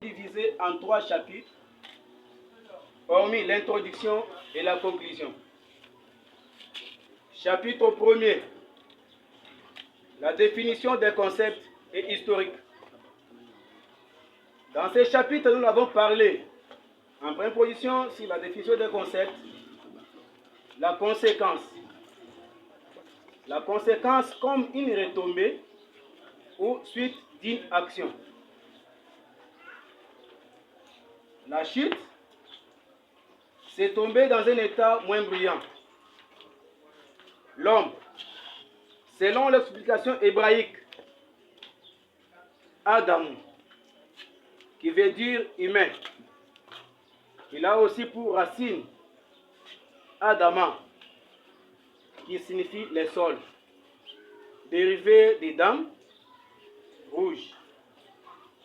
divisé en 3 chapitres, hormis l'introduction et la conclusion. Chapitre 1er, la définition des concepts et historiques. Dans ces chapitres, nous avons parlé en première position sur la définition des concepts, la conséquence. La conséquence comme une retombée ou suite d'une action. La chute, c'est tomber dans un état moins brillant. L'homme, selon l'explication hébraïque, Adam, qui veut dire humain. Il a aussi pour racine Adama, qui signifie les sols, dérivé des dames rouges.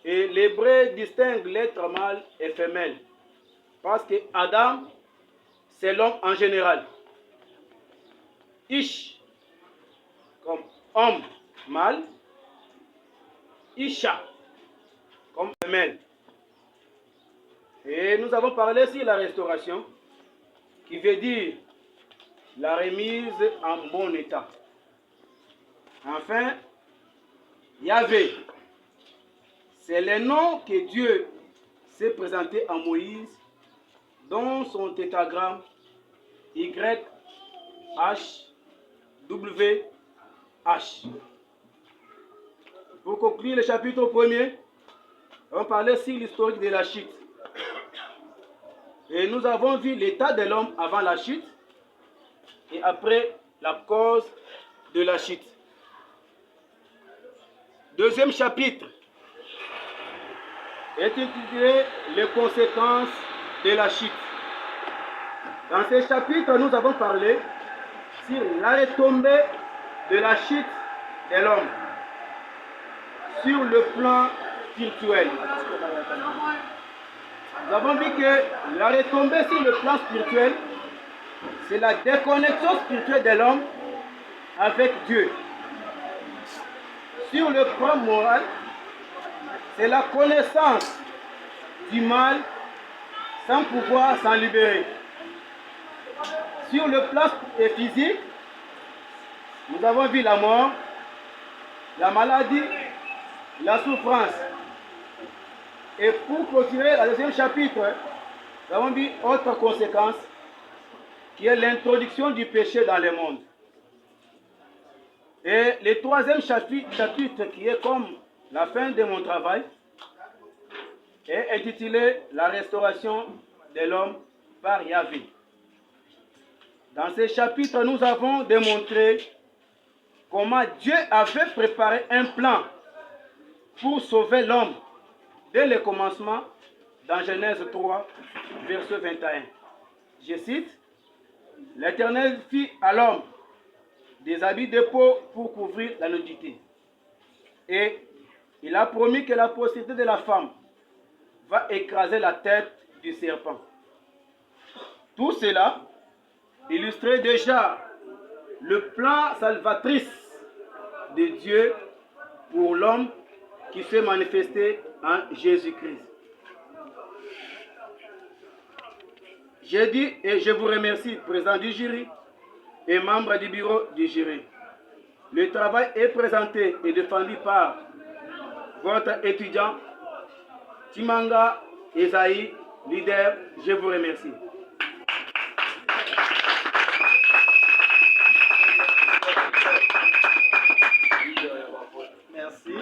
Et l'hébreu distingue l'être mâle et femelle, parce que Adam, c'est l'homme en général. Ish, comme homme mâle, Isha, comme femelle. Et nous avons parlé sur la restauration, qui veut dire la remise en bon état. Enfin, Yahvé, c'est le nom que Dieu s'est présenté à Moïse dans son tétragramme YHWH. Pour conclure le chapitre 1er, on parlait sur l'historique de la chute. Et nous avons vu l'état de l'homme avant la chute et après la cause de la chute. Deuxième chapitre est intitulé Les conséquences de la chute. Dans ce chapitre, nous avons parlé sur la retombée de la chute de l'homme sur le plan spirituel. Nous avons vu que la retombée sur le plan spirituel, c'est la déconnexion spirituelle de l'homme avec Dieu. Sur le plan moral, c'est la connaissance du mal sans pouvoir s'en libérer. Sur le plan physique, nous avons vu la mort, la maladie, la souffrance. Et pour clôturer le deuxième chapitre, nous avons vu autre conséquence, qui est l'introduction du péché dans le monde. Et le troisième chapitre, qui est comme la fin de mon travail, est intitulé La restauration de l'homme par Yahvé. Dans ce chapitre, nous avons démontré comment Dieu avait préparé un plan pour sauver l'homme dès le commencement dans Genèse 3, verset 21. Je cite, « L'Éternel fit à l'homme des habits de peau pour couvrir la nudité. Et il a promis que la postérité de la femme va écraser la tête du serpent. » Tout cela illustrait déjà le plan salvatrice de Dieu pour l'homme qui s'est manifesté en Jésus-Christ. Je dis et je vous remercie, président du jury et membres du bureau du jury. Le travail est présenté et défendu par votre étudiant Timanga Esaïe, leader. Je vous remercie. Merci.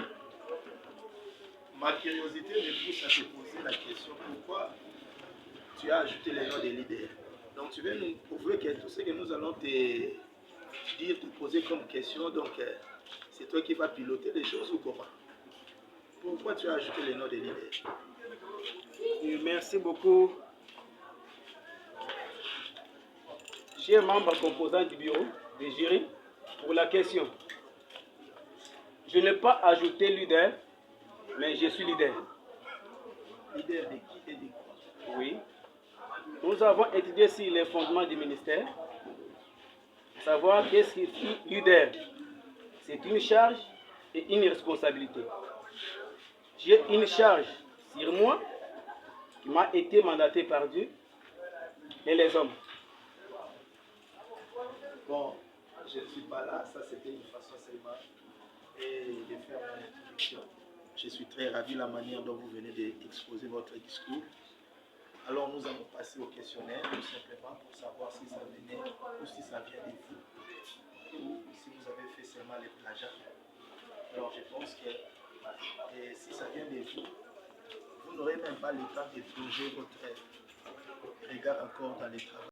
Ma curiosité me pousse à te poser la question pourquoi tu as ajouté les noms des leaders. Donc tu vas nous prouver que tout ce que nous allons te dire, te poser comme question, donc c'est toi qui vas piloter les choses ou comment? Pourquoi tu as ajouté les noms des leaders? Et merci beaucoup, chers membres composants du bureau du jury, pour la question. Je n'ai pas ajouté leader, mais je suis leader. Leader de qui et de quoi? Oui. Nous avons étudié sur les fondements du ministère, savoir qu'est-ce qui est leader. C'est une charge et une responsabilité. J'ai une charge sur moi, qui m'a été mandaté par Dieu et les hommes. Bon, je ne suis pas là, ça c'était une façon seulement de faire mon introduction. Je suis très ravi de la manière dont vous venez d'exposer votre discours. Alors nous allons passer au questionnaire, tout simplement pour savoir si ça venait ou si ça vient de vous, ou si vous avez fait seulement les plagiats. Alors je pense que si ça vient de vous, vous n'aurez même pas le temps de plonger votre regard encore dans les travaux.